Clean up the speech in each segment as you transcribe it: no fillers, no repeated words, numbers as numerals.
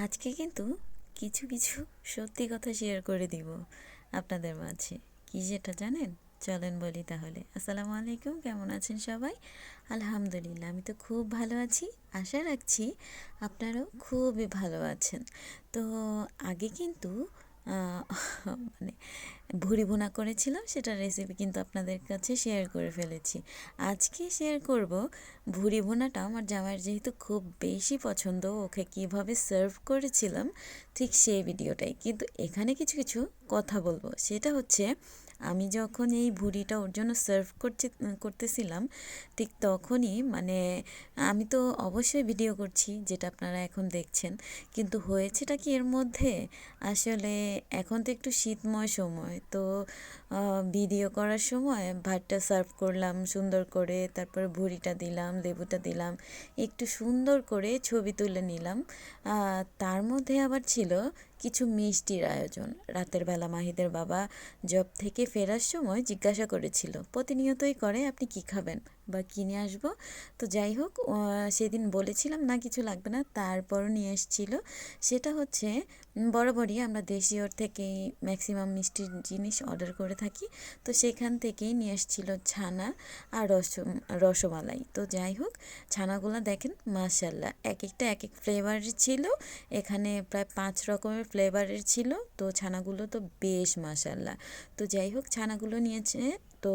আজকে কিন্তু কিছু কিছু সত্যি কথা শেয়ার করে দিব আপনাদের মাঝে। কি যেটা জানেন? চলেন বলি তাহলে। আসসালামু আলাইকুম, কেমন আছেন সবাই? আলহামদুলিল্লাহ, আমি তো খুব ভালো আছি। আশা রাখছি আপনারাও খুবই ভালো আছেন। তো আগে কিন্তু মানে ভুড়ি ভুনা করেছিলাম, সেটার রেসিপি কিন্তু আপনাদের কাছে শেয়ার করে ফেলেছি। আজকে শেয়ার করব ভুড়ি ভুনাটা আমার জামাইয়ের যেহেতু খুব বেশি পছন্দ, ওকে কিভাবে সার্ভ করেছিলাম ঠিক সেই ভিডিওটাই। কিন্তু এখানে কিছু কিছু কথা বলবো, সেটা হচ্ছে আমি যখন এই ভুড়িটা ওর জন্য সার্ভ করতেছিলাম ঠিক তখনই আমি তো অবশ্যই ভিডিও করছি, যেটা আপনারা এখন দেখছেন, কিন্তু হয়েছেটা কি এর মধ্যে আসলে এখন তো একটু শীতময় সময়, তো ভিডিও করার সময় ভাতটা সার্ভ করলাম সুন্দর করে, তারপরে ভুড়িটা দিলাম, লেবুটা দিলাম, একটু সুন্দর করে ছবি তুলে নিলাম। তার মধ্যে আবার ছিল কিছু মিষ্টির আয়োজন। রাতের বেলা মাহিদের বাবা জব থেকে ফেরার সময় জিজ্ঞাসা করেছিল, প্রতিনিয়তই করে, আপনি কি খাবেন বা কিনে আসবো। তো যাই হোক, সেদিন বলেছিলাম না কিছু লাগবে না, তারপরও নিয়ে এসেছিল। সেটা হচ্ছে বরাবরই আমরা দেশীয়র থেকেই ম্যাক্সিমাম মিষ্টির জিনিস অর্ডার করে থাকি, তো সেখান থেকেই নিয়ে এসেছিল ছানা আর রসমালাই। তো যাই হোক, ছানাগুলো দেখেন মাশাল্লাহ, এক একটা এক এক ফ্লেভারের ছিল। এখানে প্রায় 5 রকমের ফ্লেভারের ছিল, তো ছানাগুলো তো বেশ মাশাল্লাহ। তো যাই হোক, ছানাগুলো নিয়েছে। তো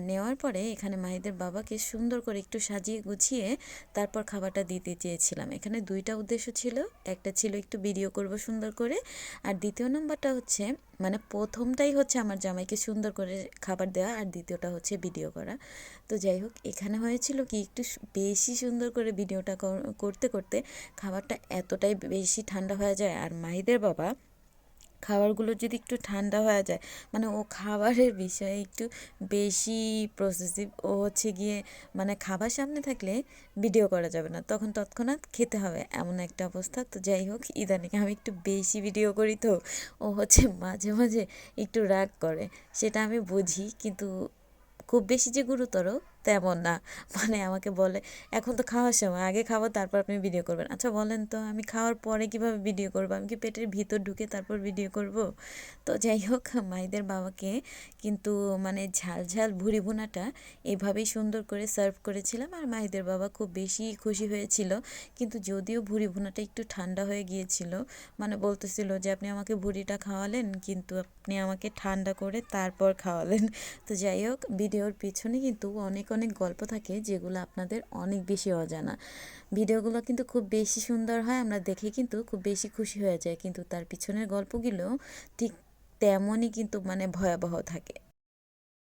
নেওয়ার পরে এখানে মাহিদের বাবাকে সুন্দর করে একটু সাজিয়ে গুছিয়ে তারপর খাবারটা দিতে চেয়েছিলাম। এখানে দুইটা উদ্দেশ্য ছিল, একটা ছিল একটু ভিডিও করব সুন্দর করে, আর দ্বিতীয় নম্বরটা হচ্ছে প্রথমটাই হচ্ছে আমার জামাইকে সুন্দর করে খাবার দেওয়া, আর দ্বিতীয়টা হচ্ছে ভিডিও করা। তো যাই হোক, এখানে হয়েছিল কি, একটু বেশি সুন্দর করে ভিডিওটা করতে করতে খাবারটা এতটাই বেশি ঠান্ডা হয়ে যায়। আর মাহিদের বাবা খাবারগুলো যদি একটু ঠান্ডা হয়ে যায়, ও খাবারের বিষয়ে একটু বেশি প্রসেসিভ। ও হচ্ছে গিয়ে খাবার সামনে থাকলে ভিডিও করা যাবে না, তখন তৎক্ষণাৎ খেতে হবে, এমন একটা অবস্থা। তো যাই হোক, ইদানিং আমি একটু বেশি ভিডিও করি, তো ও হচ্ছে মাঝে মাঝে একটু রাগ করে, সেটা আমি বুঝি, কিন্তু খুব বেশি যে গুরুতর তেমন না। আমাকে বলে, এখন তো খাওয়ার সময়, আগে খাবো তারপর আপনি ভিডিও করবেন। আচ্ছা বলেন তো, আমি খাওয়ার পরে কিভাবে ভিডিও করবো? আমি কি পেটের ভিতর ঢুকে তারপর ভিডিও করব? তো যাই হোক, মাহিদের বাবাকে কিন্তু ঝাল ঝাল ভুড়ি ভুনাটা এভাবেই সুন্দর করে সার্ভ করেছিলাম, আর মাহিদের বাবা খুব বেশি খুশি হয়েছিল। কিন্তু যদিও ভুড়ি ভুনাটা একটু ঠান্ডা হয়ে গিয়েছিল, বলতেছিল যে আপনি আমাকে ভুড়িটা খাওয়ালেন, কিন্তু আপনি আমাকে ঠান্ডা করে তারপর খাওয়ালেন। তো যাই হোক, ভিডিওর পিছনে কিন্তু অনেক অনেক গল্প থাকে, যেগুলো আপনাদের অনেক বেশি অজানা। ভিডিওগুলো কিন্তু খুব বেশি সুন্দর হয়, আমরা দেখে কিন্তু খুব বেশি খুশি হয়ে যায়, কিন্তু তার পিছনের গল্পগুলো ঠিক তেমনই কিন্তু ভয়াবহ থাকে।